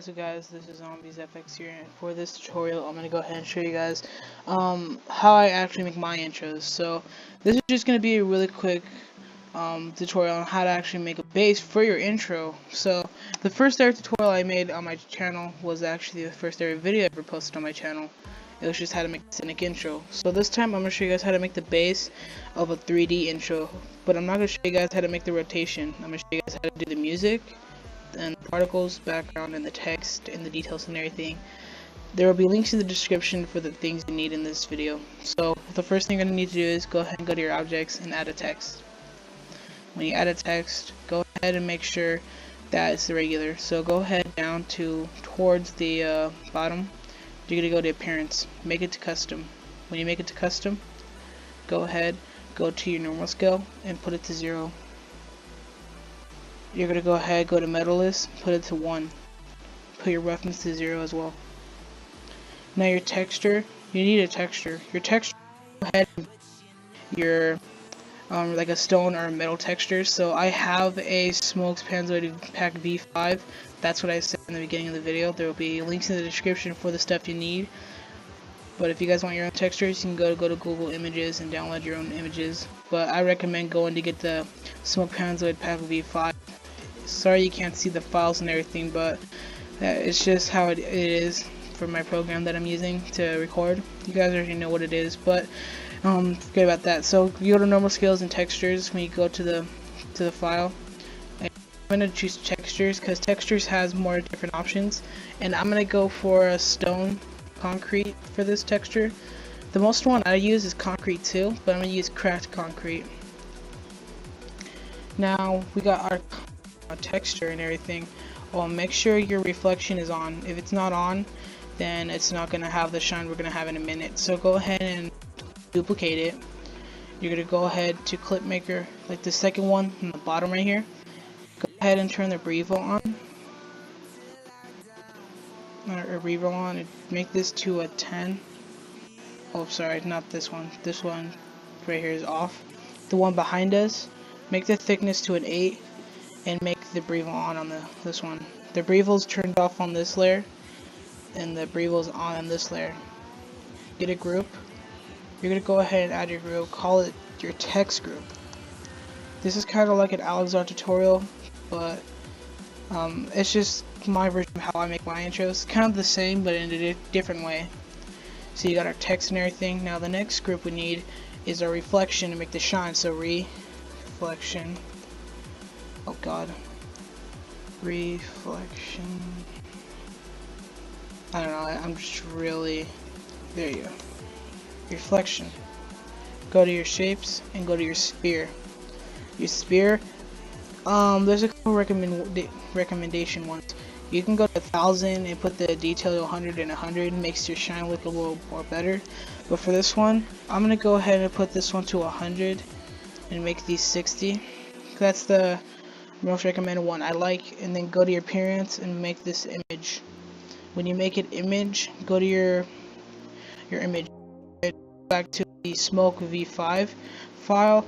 What's up guys, this is Zombies FX here, and for this tutorial I'm going to go ahead and show you guys how I actually make my intros. So this is just going to be a really quick tutorial on how to actually make a bass for your intro. So the first ever tutorial I made on my channel was actually the first ever video I ever posted on my channel. It was just how to make a scenic intro. So this time I'm going to show you guys how to make the bass of a 3D intro, but I'm not going to show you guys how to make the rotation. I'm going to show you guys how to do the music and particles, background, and the text, and the details and everything. There will be links in the description for the things you need in this video. So the first thing you're going to need to do is go ahead and go to your objects and add a text. When you add a text, go ahead and make sure that it's regular. So go ahead down towards the bottom. You're going to go to appearance, make it to custom. When you make it to custom, go ahead, go to your normal scale and put it to 0. You're going to go ahead, go to metal list, put it to 1. Put your roughness to 0 as well. Now your texture, you need a texture. Your texture, go ahead, your like a stone or a metal texture. So I have a Smokes Panzoid Pack V5. That's what I said in the beginning of the video. There will be links in the description for the stuff you need. But if you guys want your own textures, you can go to Google Images and download your own images. But I recommend going to get the Smokes Panzoid Pack V5. Sorry you can't see the files and everything, but it's just how it is for my program that I'm using to record. You guys already know what it is, but forget about that. So you go to normal scales and textures when you go to the file. And I'm going to choose textures because textures has more different options, and I'm going to go for a stone concrete for this texture. The most one I use is concrete too, but I'm going to use cracked concrete. Now we got our texture and everything. Well, make sure your reflection is on. If it's not on, then it's not going to have the shine we're going to have in a minute. So go ahead and duplicate it. You're going to go ahead to clip maker, like the second one on the bottom right here. Go ahead and turn the Brevo on. Or Brevo on, and make this to a 10. Oh, sorry, not this one. This one right here is off. The one behind us, make the thickness to an 8. And make the Brevo on this one. The Brevo's turned off on this layer, and the Brevo's on this layer. Get a group. You're gonna go ahead and add your group. Call it your text group. This is kind of like an Alexar tutorial, but it's just my version of how I make my intros. Kind of the same, but in a different way. So you got our text and everything. Now the next group we need is our reflection to make the shine. So reflection. Oh god. Reflection. I don't know, I'm just really... There you go. Reflection. Go to your shapes and go to your sphere. Your sphere, there's a couple recommendation ones. You can go to 1000 and put the detail to 100 and 100. Makes your shine look a little more better. But for this one, I'm going to go ahead and put this one to 100 and make these 60. That's the most recommended one I like. And then go to your appearance and make this image. When you make it image, go to your image, back to the Smoke V5 file.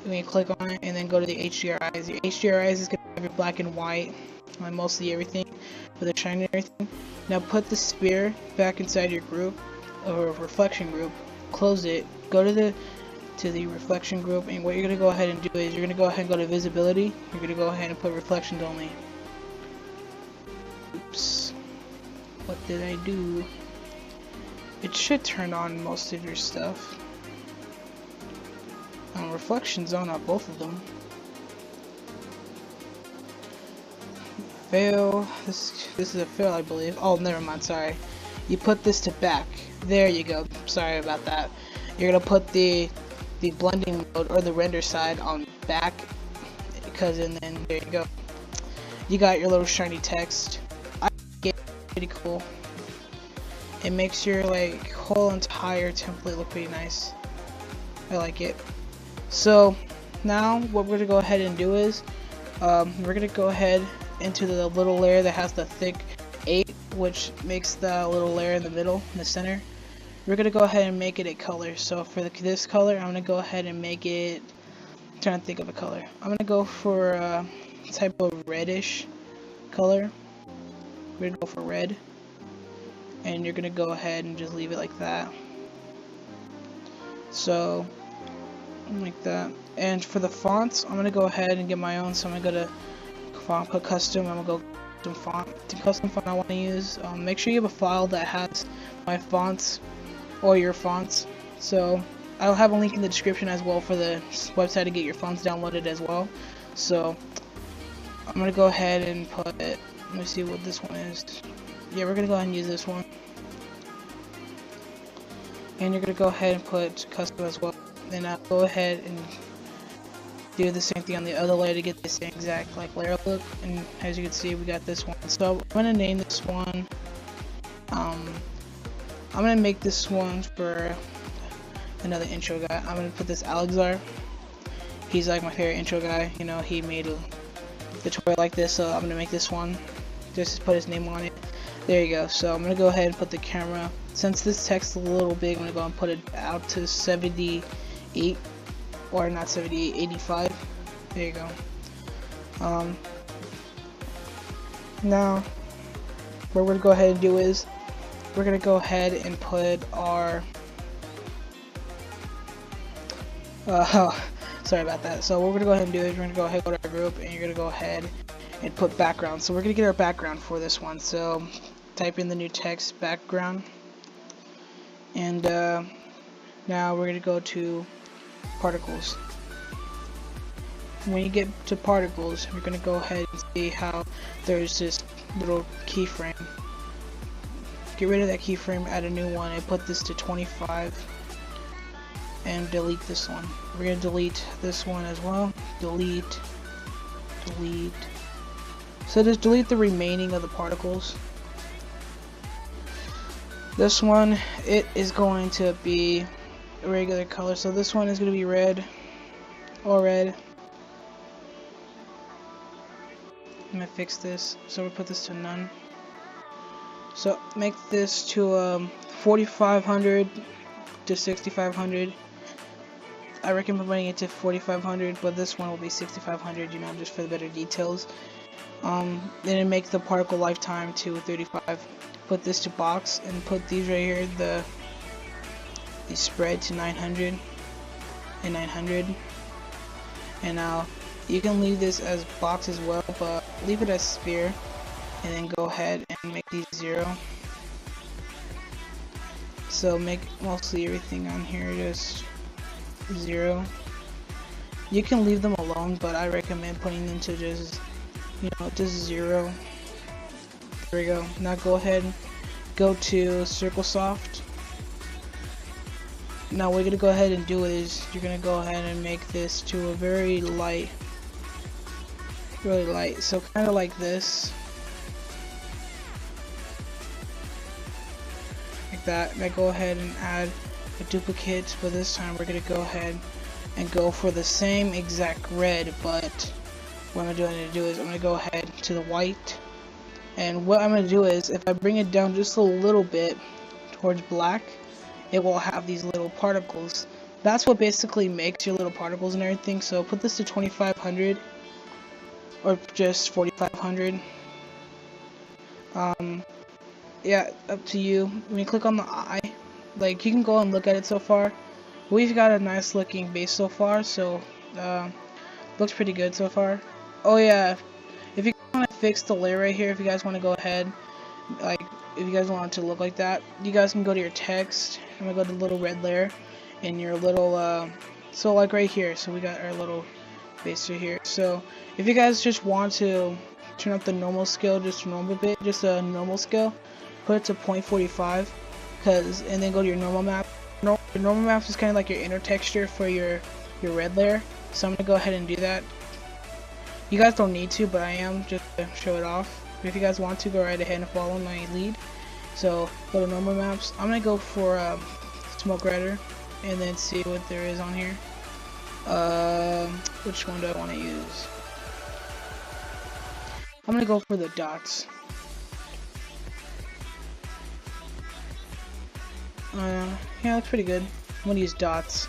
When you click on it, and then go to the HDRIs. Your HDRIs is going to have your black and white on mostly everything with the shine and everything. Now put the sphere back inside your group or reflection group. Close it. Go to the reflection group, and what you're going to go ahead and do is you're going to go ahead and go to visibility. You're going to go ahead and put reflections only. Oops, what did I do? It should turn on most of your stuff. Reflections on both of them. Fail. This is a fail, I believe. Oh, never mind, sorry. You put this to back. There you go. Sorry about that. You're going to put the blending mode or the render side on back, and then there you go. You got your little shiny text. I think it's pretty cool. It makes your like whole entire template look pretty nice. I like it. So now what we're gonna go ahead and do is we're gonna go ahead into the little layer that has the thick 8, which makes the little layer in the middle, in the center. We're gonna go ahead and make it a color. So for this color, I'm gonna go ahead and make it. I'm trying to think of a color. I'm gonna go for a type of reddish color. we're gonna go for red, and you're gonna go ahead and just leave it like that. So like that. And for the fonts, I'm gonna go ahead and get my own. So I'm gonna go to font, put custom. I'm gonna go custom font. The custom font I want to use. Make sure you have a file that has my fonts or your fonts. So I'll have a link in the description as well for the website to get your fonts downloaded as well. So I'm gonna go ahead and put it. Let me see what this one is. Yeah, we're gonna go ahead and use this one. And you're gonna go ahead and put custom as well. Then I'll go ahead and do the same thing on the other layer to get the same exact like layer look. And as you can see, we got this one. So I'm gonna name this one. I'm gonna make this one for another intro guy. I'm gonna put this Alexar. He's like my favorite intro guy. You know, he made a tutorial like this, so I'm gonna make this one. Just put his name on it. There you go. So I'm gonna go ahead and put the camera. Since this text is a little big, I'm gonna go and put it out to 78, or not 78, 85. There you go. Now, what we're gonna go ahead and do is we're gonna go ahead and put our sorry about that. So what we're gonna go ahead and do is we're gonna go ahead and go to our group, and you're gonna go ahead and put background. So we're gonna get our background for this one. So type in the new text background, and now we're gonna go to particles. When you get to particles, you're gonna go ahead and see how there's this little keyframe. Get rid of that keyframe, add a new one, and put this to 25, and delete this one. We're gonna delete this one as well. Delete. So just delete the remaining of the particles. This one, it is going to be a regular color. So this one is going to be red, or red. I'm going to fix this. So we'll put this to none. So make this to 4500 to 6500. I recommend putting it to 4500, but this one will be 6500, you know, just for the better details. Then make the particle lifetime to 35. Put this to box, and put these right here, the spread to 900 and 900. And now you can leave this as box as well, but leave it as sphere, and then go ahead and make these 0. So make mostly everything on here just 0. You can leave them alone, but I recommend putting them to just, you know, just 0. There we go. Now go ahead and go to Circle Soft. Now what we're gonna go ahead and do is you're gonna go ahead and make this to a very light, really light. So kind of like this, like that. Now go ahead and add a duplicate, but this time we're gonna go ahead and go for the same exact red, but what I'm gonna do is I'm gonna go ahead to the white. And what I'm going to do is, if I bring it down just a little bit towards black, it will have these little particles. That's what basically makes your little particles and everything. So put this to 2500 or just 4500. Yeah, up to you. When you click on the eye, like, you can go and look at it so far. We've got a nice looking base so far, so looks pretty good so far. Oh yeah, if you want to fix the layer right here, if you guys want to go ahead, like, if you guys want it to look like that, you guys can go to your text. I'm gonna go to the little red layer and your little so like right here, so we got our little base right here. So if you guys just want to turn up the normal scale just a normal bit, just a normal scale, put it to 0.45, and then go to your normal map. Your normal map is kind of like your inner texture for your red layer, so I'm gonna go ahead and do that. You guys don't need to, but I am, just to show it off. But if you guys want to, go right ahead and follow my lead. So go to normal maps. I'm gonna go for Smoke Rider, and then see what there is on here. Which one do I want to use? I'm gonna go for the dots. Yeah, that's pretty good. I'm gonna use dots.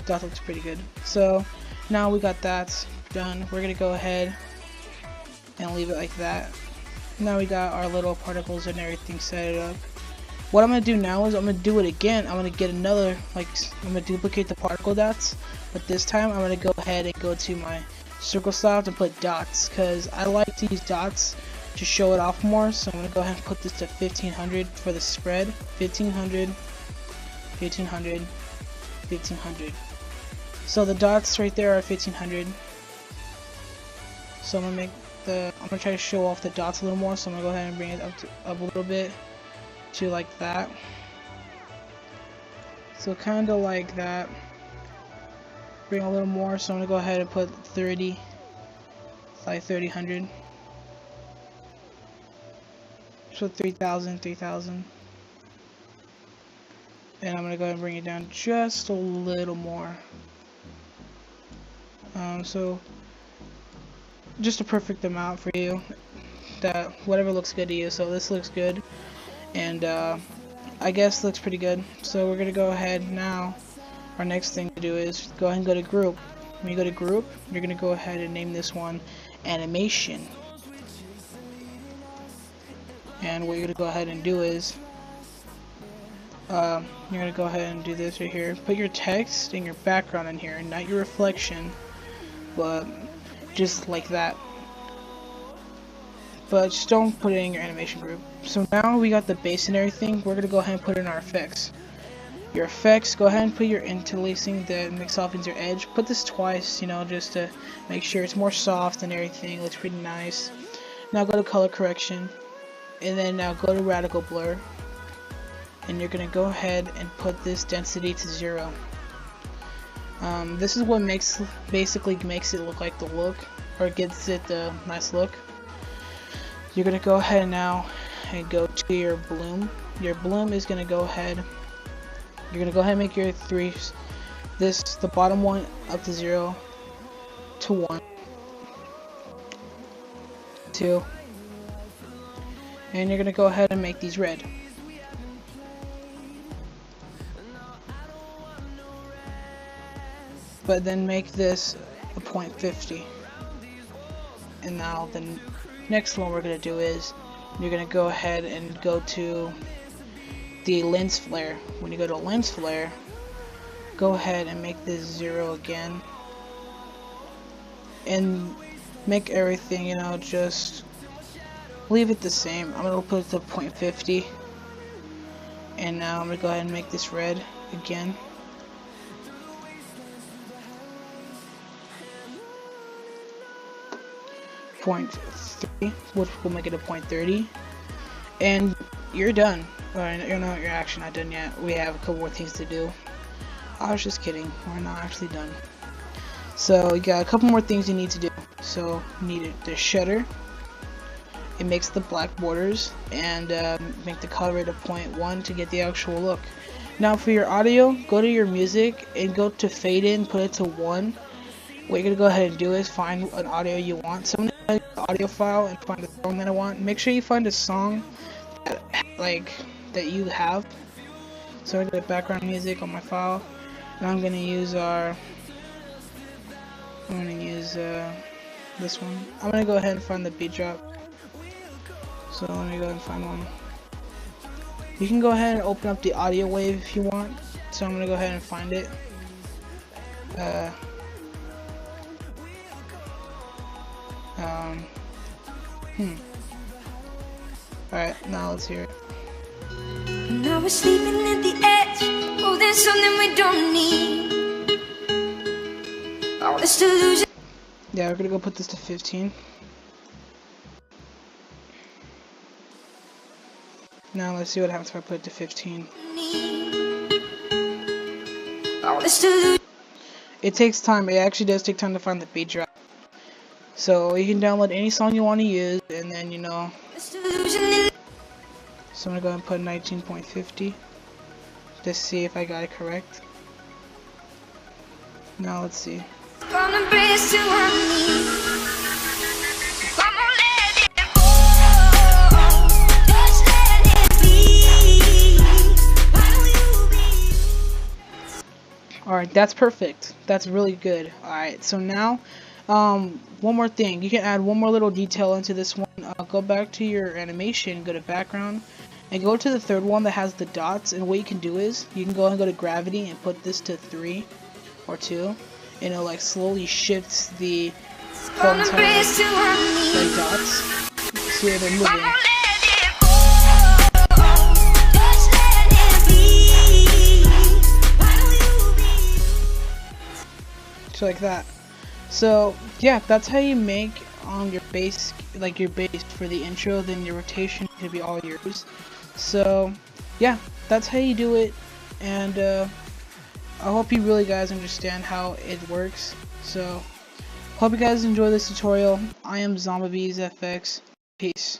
Dot looks pretty good. So now we got that done. We're gonna go ahead and leave it like that. Now we got our little particles and everything set up. What I'm gonna do now is I'm gonna do it again. I'm gonna get another, like, I'm gonna duplicate the particle dots, but this time I'm gonna go ahead and go to my circle soft and put dots, because I like to use dots to show it off more. So I'm gonna go ahead and put this to 1500 for the spread. 1500, 1500, 1500. So the dots right there are 1500. So I'm gonna try to show off the dots a little more. So I'm gonna go ahead and bring it up a little bit to like that. So kind of like that. Bring a little more. So I'm gonna go ahead and put 30, like 3000. So 3000, 3000. And I'm gonna go ahead and bring it down just a little more. So just a perfect amount for you. That whatever looks good to you. So this looks good, and I guess looks pretty good. So we're gonna go ahead now. Our next thing to do is go ahead and go to group. When you go to group, you're gonna go ahead and name this one animation. And what you're gonna go ahead and do is you're gonna go ahead and do this right here. Put your text and your background in here, not your reflection, but just like that. But just don't put it in your animation group. So now we got the base and everything. We're gonna go ahead and put in our effects. Your effects, go ahead and put your interlacing that mix off into your edge. Put this twice, you know, just to make sure it's more soft and everything. Looks pretty nice. Now go to color correction, and then now go to radical blur, and you're gonna go ahead and put this density to 0. This is what basically makes it look like the look, or gives it the nice look. You're gonna go ahead now and go to your bloom. Your bloom is gonna go ahead. You're gonna go ahead and make your the bottom one up to 0, to 1, 2, and you're gonna go ahead and make these red. But then make this a 0.50. And now the next one we're gonna do is you're gonna go ahead and go to the lens flare. When you go to lens flare, go ahead and make this 0 again, and make everything, you know, just leave it the same. I'm gonna put it to 0.50, and now I'm gonna go ahead and make this red again. .3, which will make it a 0.30, and you're done. You're actually not done yet. We have a couple more things to do. I was just kidding. We're not actually done. So you got a couple more things you need to do. So you need the shutter. It makes the black borders, and make the color rate of 0.1 to get the actual look. Now for your audio, go to your music and go to fade in, put it to 1. What you're gonna go ahead and do is find an audio you want. So I'm gonna go to the audio file and find the song that I want. Make sure you find a song that you have. So I'm gonna go to background music on my file, and I'm gonna use this one. I'm gonna go ahead and find the beat drop. So let me go ahead and find one. You can go ahead and open up the audio wave if you want. So I'm gonna go ahead and find it. Alright, now let's hear it. Now we're sleeping at the edge. Oh, there's something we don't need. Oh, this delusion. Yeah, we're gonna go put this to 15. Now let's see what happens if I put it to 15. Oh, this delusion. It takes time. It actually does take time to find the beat drop. So you can download any song you want to use, and then, you know. So I'm gonna go ahead and put 19.50 to see if I got it correct. Now let's see. Alright, that's perfect. That's really good. Alright, so now One more thing, you can add one more little detail into this one. Go back to your animation, go to background, and go to the third one that has the dots. And what you can do is you can go and go to gravity and put this to 3 or 2, and it'll like slowly shifts the whole entire like dots. See how they're moving. So like that. So yeah, that's how you make your base, like your base for the intro. Then your rotation can be all yours. So yeah, that's how you do it. And I hope you really guys understand how it works. So hope you guys enjoy this tutorial. I am ZombaBeesFX. Peace.